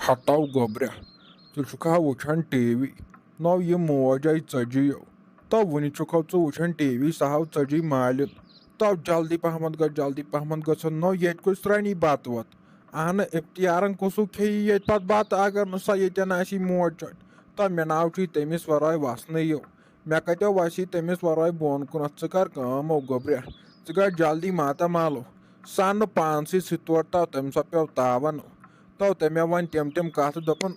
Hataw gobra. ژٕ چھُکھا وٕچھان T V نو یہِ موج آیہِ ژَجِیو تو وٕنہِ چھُکھو ژٕ وٕچھان ٹی وی سۄ ہاو ژَجی مالِن تو جلدی پہمت گژھُن نو ییٚتہِ کُس رَنی بَتہٕ وَتہٕ اہنہٕ اِفتِیارن کُسُک کھیٚیہِ ییٚتہِ پَتہٕ بَتہٕ اگر نہٕ سۄ ییٚتٮ۪ن آسی موج چۄٹ تو مےٚ ناو چھُے تٔمِس وَرٲے وَسنٕے یِو مےٚ کَتیو وَسی تٔمِس وَرٲے بۄن کُنَتھ ژٕ کر کٲم او گوٚبرا ژٕ گژھ جلدی ماتامالو سَنہٕ پانسٕے سۭتۍ تور تو تٔمۍ سۄ پیٚو تاوَن تو تٔمۍ وۄنۍ تِم کَتھٕ دوٚپُن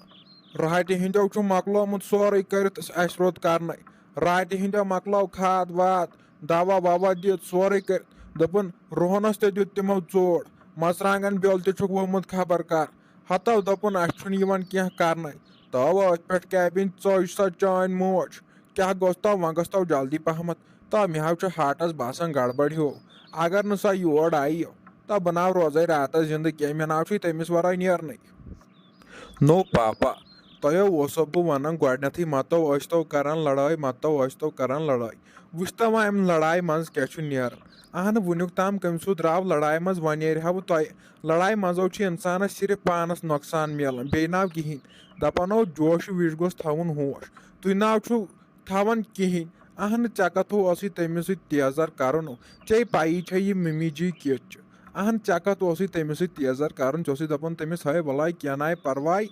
راتہِ ہِنٛدیو چھُ مۄکلومُت سورُے کٔرِتھ اَسہِ روٗد کَرنَے راتہِ ہِنٛدیو مۄکلو کھاد واد دوا ووا دِتھ سورُے کٔرِتھ دوٚپُن رُہنَس تہِ دیُت تِمو ژوڑ مَژرانٛگَن بیول تہِ چھُکھ ووٚمُت خبر کر ہتو دوٚپُن اَسہِ چھُنہٕ یِوان کینٛہہ کَرنَے تو أتھۍ پٮ۪ٹھ کیبِنۍ ژٔج سۄ چٲنۍ موج کیٛاہ گوٚژھ تو وۄنۍ گٔژھ تو جلدی پہمت تو مےٚ حظ چھُ ہاٹَس باسان گڑبڑ ہیوٗ اگر نہٕ سۄ یور آیہِ تو بہٕ ناو روزے راتَس زِنٛدٕ کینٛہہ مےٚ ناو چھُے تٔمِس وَرٲے نیرنٕے نو پاپا تۄہو اوسو بہٕ وَنان گۄڈنیٚتھٕے مَتو ٲسۍ تو کران لڑٲے وٕچھ تو وۄنۍ اَمہِ لڑایہِ منٛز کیٛاہ چھُ نیران اہنہٕ وُنیُک تام کٔمۍ سُہ درٛاو لڑایہِ منٛز وۄنۍ نیرِہا بہٕ تۄہہِ لڑایہِ منٛزو چھُ اِنسانَس صرف پانَس نۄقصان میلان بیٚیہِ ناو کِہیٖنۍ دَپان اوس جوشہٕ وِزِ گوٚژھ تھاوُن ہوش تُہۍ ناو چھُو تھاوان کِہیٖنۍ اہنہٕ ژےٚ کَتھو اوسُے تٔمِس سۭتۍ تیزر کَرُن ژےٚ پَیی چھے یہِ مِمی جی کِژھ چھِ اہن ژےٚ کَتھ اوسُے تٔمِس سۭتۍ تیزر کَرُن ژےٚ اوسُے دَپُن تٔمِس ہے وَلاے کینٛہہ ناے پرواے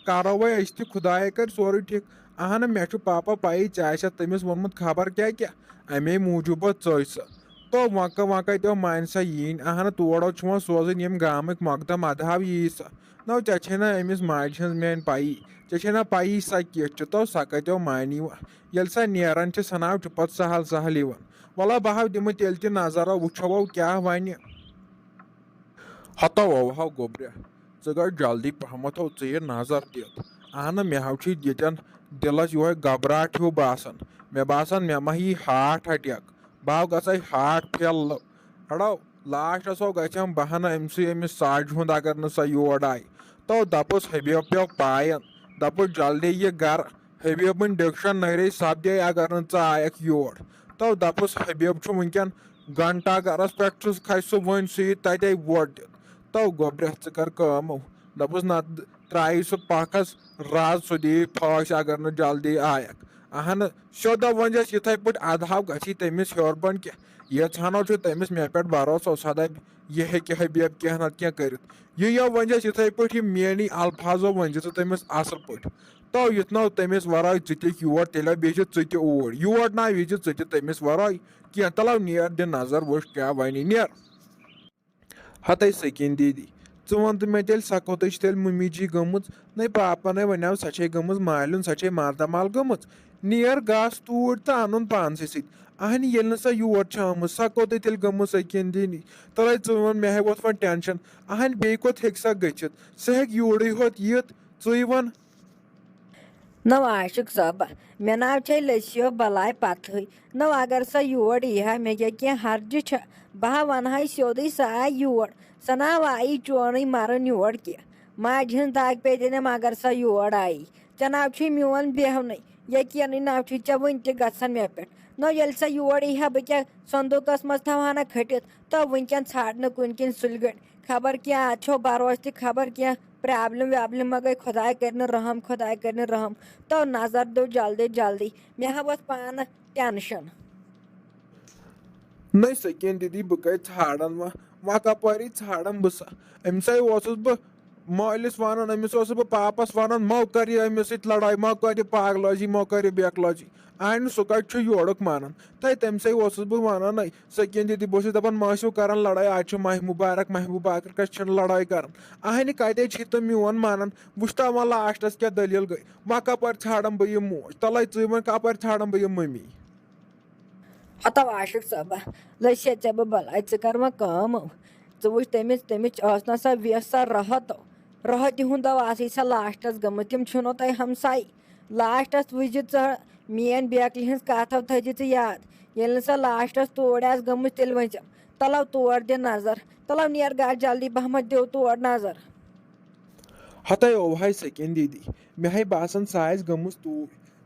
کَرو وۄنۍ أسۍ تہِ خۄدایا کَرِ سورُے ٹھیٖک اہنہٕ مےٚ چھُ پاپا پَیی ژےٚ آسیٚتھ تٔمِس ووٚنمُت خبر کیٛاہ اَمے موٗجوٗب ژٔج سۄ تو وۄنۍ کَتیو مانہِ سۄ یِنۍ اہنہٕ تورو چھُ وۄنۍ سوزٕنۍ یِم گامٕکۍ مۄقدم اَدٕ یی سۄ نو ژےٚ چھے نہ أمِس ماجہِ ہٕنٛز میٲنۍ پَیی ژےٚ چھے نہ پَیی سۄ کِژھ چھِ تو سۄ کَتیو مانی وۄنۍ ییٚلہِ سۄ نیران چھِ سۄ ناو چھُ پَتہٕ سہل یِوان وَلہ بہٕ ہاو دِمہٕ تیٚلہِ تہِ نظرا وٕچھو کیٛاہ وَنہِ ہتو اوہو گوٚبرا ژٕ گژھ جلدی پہمتھ ژٕ یہِ نظر دِتھ اہنہٕ مےٚ حظ چھُ ییٚتٮ۪ن دِلس یِہوے گبراہٹ ہیوٗ باسان مےٚ باسان مےٚ ما یی ہاٹ اٹیک بہٕ ہاو گژھے ہاٹ پھیلہٕ ہڑو لاسٹس گژھیم بہٕ ہنا أمِس ساجہِ ہُنٛد اگر نہٕ سۄ یور آیہِ تو دپُس حبیب پیٚو پاین دپُس جلدی یہِ گرٕ حبیبٕنۍ ڈِکشن نٔرے سپدے اگر نہٕ ژٕ آیکھ یور تو دپُس حبیب چھُ وٕنکیٚن گھنٹا گرس پٮ۪ٹھ کھسہِ سُہ وۄنۍ سۭتۍ تتے ووٹ دِتھ تو گوٚبرا ژٕ کر کٲم دپُس نتہٕ ترٛایی سُہ پکھس رز سُہ دِیی پھٲسۍ اگر نہٕ جلدی آیکھ اہنہٕ سیوٚدا ؤنزٮ۪س یِتھے پٲٹھۍ ادہاو گژھی تٔمِس ہیوٚر بۄن کینٛہہ ییژ ہنو چھُ تٔمِس مےٚ پٮ۪ٹھ بروسہٕ سۄ دپہِ یہِ ہیٚکہِ حبیب کینٛہہ نتہٕ کینٛہہ کٔرِتھ یہِ ؤنزٮ۪س یِتھے پٲٹھۍ یِم میٲنی الفاظو ؤنزِ ژٕ تٔمِس اصل پٲٹھۍ تو یُتھ نو تٔمِس ورٲے ژٕ تہِ یور تیٚلہِ بیٚیہِ چھِ ژٕ تہِ اوٗرۍ یور ناو وِزِ ژٕ تہِ تٔمِس ورٲے کینٛہہ تَلو نیر دِ نظر وٕچھ کیٛاہ وَنہِ نیر ہتے سکیٖن دیٖدی ژٕ وَن تہٕ مےٚ تیٚلہِ سۄ کوٚتٕے چھِ تیٚلہِ مٔمی جی گٔمٕژ نَے پاپن وَنیو سۄ چھے گٔمٕژ مالیُن سۄ چھے ماتامال گٔمٕژ نیر گژھ توٗرۍ تہٕ اَنُن پانسٕے سۭتۍ اہنہِ ییٚلہِ نہٕ سۄ یور چھِ آمٕژ سۄ کوٚتٕے تیٚلہِ گٔمٕژ سکیٖن دیٖدی تَلے ژٕ وَن مےٚ ووٚتھ وۄنۍ ٹٮ۪نشن اہنہِ بیٚیہِ کوٚت ہیٚکہِ سۄ گٔژھِتھ سۄ ہیٚکہِ یوٗرٕے ہوت یِتھ ژٕے وَن نو عاشق صٲبا مےٚ ناو چھے لٔسِو بلاے پتہٕے نو اگر سۄ یور یی ہا مےٚ کیٛاہ کینٛہہ ہرجہِ چھےٚ بہٕ ہا وَنہٕ ہا سیوٚدُے سۄ آیہِ یور سۄ ناو آیی چونٕے مَرُن یور کینٛہہ ماجہِ ہٕنٛز دگ پیٚیہِ دِنٮ۪م اگر سۄ یور آیی ژےٚ ناو چھُے میون بیٚہونٕے یقیٖنٕے ناو چھُے ژےٚ وٕنہِ تہِ گژھان مےٚ پٮ۪ٹھ نو ییٚلہِ سۄ یور یی ہا بہٕ کیٛاہ صندوٗقس منٛز تھاوہانا کھٔٹِتھ تو وٕنکیٚن ژھانڈنہٕ کُنہِ کِنۍ سُلہِ گٔٹۍ خبر کینٛہہ اَتھ چھو بروسہٕ تہِ خبر کینٛہہ پرٛابلِم وابلِم ما گٔے خۄداے کٔرِنہٕ رحم تو نظر دِو جلدی مےٚ ہا ووٚتھ پانہٕ ٹٮ۪نشن نٔے سکیٖن دیٖدی بہٕ کَتہِ ژھانڈن وۄنۍ کپٲری ژھانڈن بہٕ سۄ أمِسے اوسُس بہٕ مٲلِس وَنان أمِس اوسُس بہٕ پاپس وَنان مو کر یہِ أمِس سۭتۍ لڑٲے مو کر یہِ پاگلٲزی مو کر یہِ بیکلٲزی اہنہِ سُہ کَتہِ چھُ یورُک مانان تٔمسٕے اوسُس بہٕ وَنان سکیٖن دیٖدی بہٕ اوسُس دَپان ما ٲسِو کران لڑٲے آز چھُ ماہِ مُبارکس چھِنہٕ لڑٲے کران اہنہِ کَتے چھِ تِم میون مانان وٕچھ تو وۄنۍ لاسٹس کیٛاہ دٔلیٖل گٔے وۄنۍ کپٲرۍ ژھانڈن بہٕ یہِ موج تَلے ژٕے وۄنۍ کپٲرۍ ژھانڈن بہٕ یہِ مٔمی ہتو عاشق صٲبا لٔسے ژےٚ بہٕ بلاے ژٕ کر وۄنۍ کٲم ژٕ وٕچھ تٔمِس ٲس نہ سۄ ویس سۄ رٲہتہِ ہُنٛدو آسٕے سۄ لاسٹس گٔمٕژ تِم چھُنو تۄہہِ ہمساے لاسٹس وٕچھِ ژٕ میٲنۍ بیکلہِ ہٕنٛز کتھ تھٲیزِ ژٕ یاد ییٚلہِ نہٕ سۄ لاسٹس تور آسہِ گٔمٕژ تیٚلہِ ؤنزٮ۪م تَلو تور دِ نظر تَلو نیر گژھ جلدی پہمتھ دِو تور نظر ہتے اوہے سکیٖن دیٖدی مےٚ ہاے باسان سۄ آسہِ گٔمٕژ توٗرۍ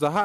200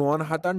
200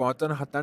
500